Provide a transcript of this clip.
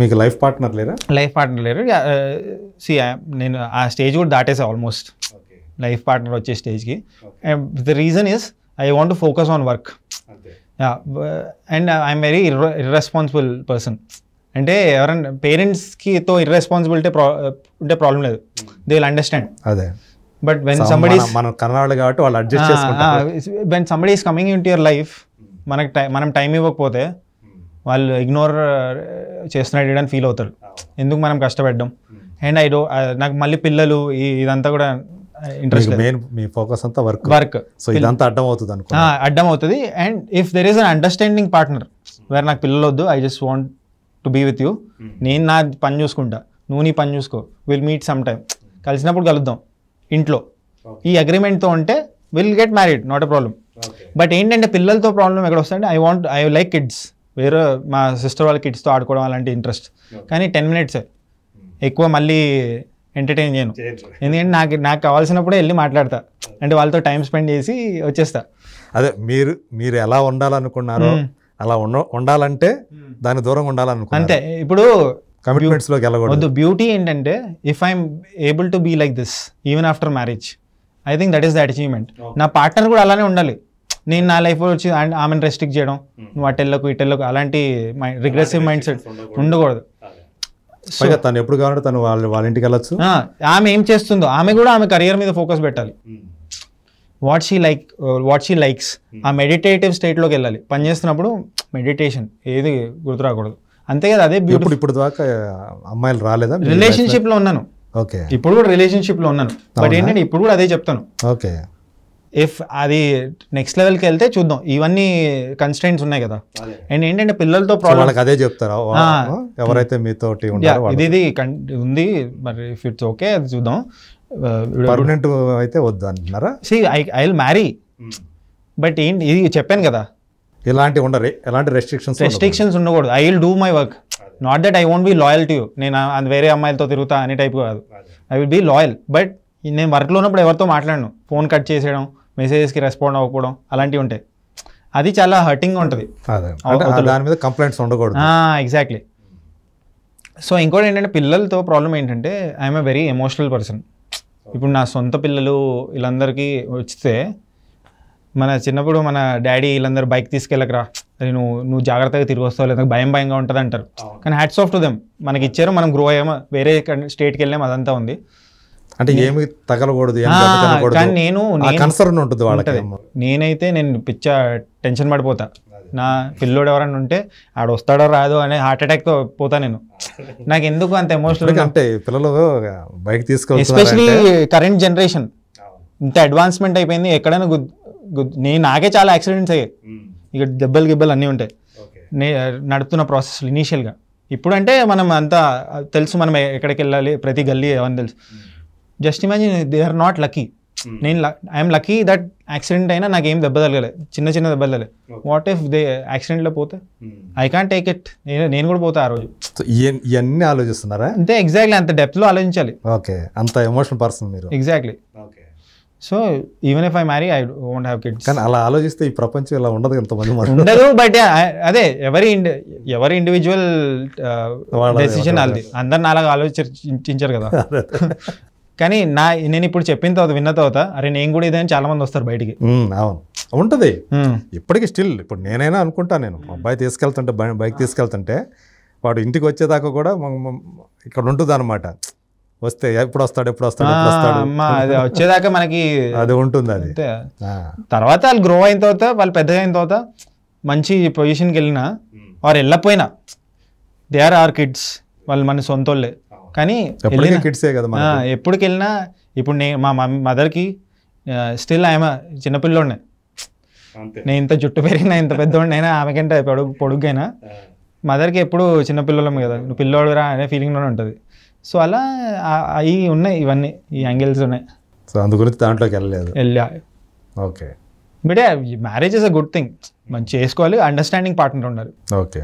మీకు life partner లేరా? Life partner లేరు. సి నేను ఆ స్టేజ్ కూడా దాటేసా ఆల్మోస్ట్, లైఫ్ పార్ట్నర్ వచ్చే స్టేజ్కి. The reason is I want to focus on work. And I'm very irresponsible person. అంటే ఎవరైనా పేరెంట్స్కితో ఇర్రెస్పాన్సిబిలిటీ ఉంటే ప్రాబ్లం లేదు, దే విల్ అండర్స్టాండ్. అదే బట్ వెన్ సంబడి మనం కన్నవాళ్ళు కాబట్టి వాళ్ళు అడ్జస్ట్ చేసుకుంటారు. When somebody is coming in to your life, మనం టైం ఇవ్వకపోతే వాళ్ళు ఇగ్నోర్ చేస్తున్నాడు అని ఫీల్ అవుతారు. ఎందుకు మనం కష్టపడ్డాం. అండ్ నాకు మళ్ళీ పిల్లలు ఇదంతా కూడా ఇంట్రెస్ట్. మీ ఫోకస్ అంతా వర్క్. సో ఇదంతా అడ్డం అవుతుంది అనుకో. అడ్డం అవుతుంది. And if there is an understanding partner where నాకు పిల్లలు వద్దు, I just want to be with you, నేను నా పని చూసుకుంటా, నువ్వు నీ పని చూసుకో, విల్ మీట్ సమ్ టైమ్, కలిసినప్పుడు కలుద్దాం ఇంట్లో, ఈ అగ్రిమెంట్తో ఉంటే will get married, not a problem. But ఏంటంటే పిల్లలతో ప్రాబ్లం ఎక్కడ వస్తుందంటే ఐ లైక్ కిడ్స్. వేరే మా సిస్టర్ వాళ్ళ కిడ్స్తో ఆడుకోవడం అలాంటి ఇంట్రెస్ట్, కానీ 10 minutes ఎక్కువ మళ్ళీ ఎంటర్టైన్ చేయను. ఎందుకంటే నాకు కావాల్సినప్పుడే వెళ్ళి మాట్లాడతా, అంటే వాళ్ళతో టైం స్పెండ్ చేసి వచ్చేస్తా. అదే మీరు ఎలా ఉండాలనుకున్నారో అలా ఉండాలంటే దాని దూరంగా ఉండాలనుకున్నారు అంతే. ఇప్పుడు కమిట్మెంట్స్లోకి వెళ్ళకూడదు. బ్యూటీ ఏంటంటే if I'm able to be like this even after marriage, I think that is the achievement. నా పార్ట్నర్ కూడా అలానే ఉండాలి. నేను నా లైఫ్లో వచ్చి ఆమెను రెస్ట్రిక్ట్ చేయడం, నువ్వు అటెళ్ళకు ఇటెళ్ళకు, అలాంటి రిగ్రెసివ్ మైండ్ సెట్ ఉండకూడదు. తను ఎప్పుడు కావాలంటే తను వాళ్ళ ఇంటికి వెళ్ళొచ్చు. ఆమె ఏం చేస్తుందో ఆమె కూడా ఆమె కెరియర్ మీద ఫోకస్ పెట్టాలి. వాట్ షీ లైక్స్ ఆ మెడిటేటివ్ స్టేట్లోకి వెళ్ళాలి. పని చేస్తున్నప్పుడు మెడిటేషన్ ఏది గుర్తు రాకూడదు, అంతే కదా. అదే బ్యూటిఫుల్. ఇప్పుడు దాకా అమ్మాయిలు రాలేదా? రిలేషన్షిప్లో ఉన్నాను, ఓకే. ఇప్పుడు కూడా రిలేషన్షిప్లో ఉన్నాను. బట్ ఏంటంటే ఇప్పుడు కూడా అదే చెప్తాను, ఓకే. ఇఫ్ అది నెక్స్ట్ లెవెల్కి వెళ్తే చూద్దాం. ఇవన్నీ కన్స్ట్రెంట్స్ ఉన్నాయి కదా. అండ్ ఏంటంటే పిల్లలతో ప్రాబ్లం అదే చెప్తారా ఎవరైతే మీతోటి ఇది ఉంది. మరి ఇఫ్ ఇట్స్ ఓకే అది చూద్దాం. పర్మనెంట్ అయితే వద్దు అంటున్నారా? I will marry. బట్ ఏంటి ఇది చెప్పాను కదా, ఎలాంటి రెస్ట్రిక్షన్స్ ఉండకూడదు. I will do my work, not that I won't be loyal to you. నేను వేరే అమ్మాయిలతో తిరుగుతా అనే టైప్ కాదు. I will be loyal. But నేను వర్క్లో ఉన్నప్పుడు ఎవరితో మాట్లాడను, ఫోన్ కట్ చేసేయడం, మెసేజెస్కి రెస్పాండ్ అవ్వకపోవడం అలాంటివి ఉంటాయి. అది చాలా హర్టింగ్గా ఉంటుంది. దాని మీద కంప్లైంట్స్ ఉండకూడదు. ఎగ్జాక్ట్లీ. సో ఇంకోటి ఏంటంటే పిల్లలతో ప్రాబ్లం ఏంటంటే I'm a very emotional person. ఇప్పుడు నా సొంత పిల్లలు వీళ్ళందరికీ వస్తే, మన చిన్నప్పుడు మన డాడీ వీళ్ళందరూ బైక్ తీసుకెళ్ళకరా, అది నువ్వు జాగ్రత్తగా తిరిగి వస్తావు, లేదా భయంగా ఉంటుంది అంటారు. కానీ హ్యాట్స్ ఆఫ్ టు దెమ్, మనకి ఇచ్చారు, మనం గ్రో అయ్యాము, వేరే స్టేట్కి వెళ్ళాము, అదంతా ఉంది. అంటే ఏమి తగలకూడదు, కానీ నేను కన్సర్న్ ఉంటుంది వాళ్ళకి. నేనైతే నేను పిచ్చ టెన్షన్ పడిపోతా. నా పిల్లోడు ఎవరన్నా ఉంటే ఆడు వస్తాడో రాదో అనే హార్ట్ అటాక్తో పోతా నేను. నాకు ఎందుకు అంత ఎమోషనల్ అంటే పిల్లలు బైక్ తీసుకోవాలి, ఎస్పెషలీ కరెంట్ జనరేషన్ ఇంత అడ్వాన్స్మెంట్ అయిపోయింది. ఎక్కడైనా నాకే చాలా యాక్సిడెంట్స్ అయ్యాయి, ఇక దెబ్బలు అన్నీ ఉంటాయి నడుపుతున్న ప్రాసెస్లో ఇనీషియల్గా. ఇప్పుడు అంటే మనం అంతా తెలుసు, మనం ఎక్కడికి వెళ్ళాలి, ప్రతి గల్లీ అవన్నీ తెలుసు. Just imagine they are not lucky. I'm lucky that accident అయినా నాకు ఏం దెబ్బ తగలలేదు, చిన్న దెబ్బలు తగలేదు. వాట్ ఇఫ్ దే యాక్సిడెంట్లో పోతే ఐ కాంట్ టేక్ ఇట్. నేను కూడా పోతా ఆ రోజు. ఇవన్నీ ఆలోచిస్తున్నారా? అంతే, ఎగ్జాక్ట్లీ. అంత డెప్త్లో ఆలోచించాలి. ఓకే, అంత ఎమోషనల్ పర్సన్ మీరు. Exactly. So even if I marry I won't have kids. కానీ అలా ఆలోచిస్తే ఈ ప్రపంచం ఇలా ఉండదు, ఎంతమంది ఉండదు. బట్ అదే ఎవరి ఇండివిజువల్ డెసిషన్ అది. అందరిని అలాగా ఆలోచించారు కదా. కానీ నేను ఇప్పుడు చెప్పిన తర్వాత విన్న తర్వాత అరే నేను కూడా ఇదే చాలా మంది వస్తారు బయటికి. అవును, ఉంటుంది ఇప్పటికీ స్టిల్. ఇప్పుడు నేనైనా అనుకుంటా, నేను అబ్బాయి తీసుకెళ్తుంటే బైక్ తీసుకెళ్తుంటే వాడు ఇంటికి వచ్చేదాకా కూడా ఇక్కడ ఉంటుంది అనమాట. వస్తే ఎప్పుడు వస్తాడు వచ్చేదాకా మనకి అది ఉంటుంది. అది తర్వాత వాళ్ళు గ్రో అయిన తర్వాత, వాళ్ళు పెద్దగా అయిన తర్వాత మంచి పొజిషన్కి వెళ్ళినా వారు వెళ్ళకపోయినా దే ఆర్ అవర్ కిడ్స్, వాళ్ళు మన సొంత వాళ్ళే. కానీ ఎప్పటికి వెళ్ళినా ఇప్పుడు మా మదర్కి స్టిల్ ఆమె చిన్నపిల్లోడినే. నేను ఇంత జుట్టు పెరిగినా, ఇంత పెద్దోడినైనా, ఆమెకంటే పొడుగ్గైనా మదర్కి ఎప్పుడు చిన్నపిల్లలం కదా, నువ్వు పిల్లోడురా అనే ఫీలింగ్లోనే ఉంటుంది. సో అలా అవి ఉన్నాయి, ఇవన్నీ ఈ యాంగిల్స్ ఉన్నాయి. సో అందు గురించి దాంట్లోకి వెళ్ళా. Okay. But marriage is a good thing, మంచి చేసుకోవాలి, అండర్స్టాండింగ్ పార్ట్నర్ ఉండాలి. ఓకే.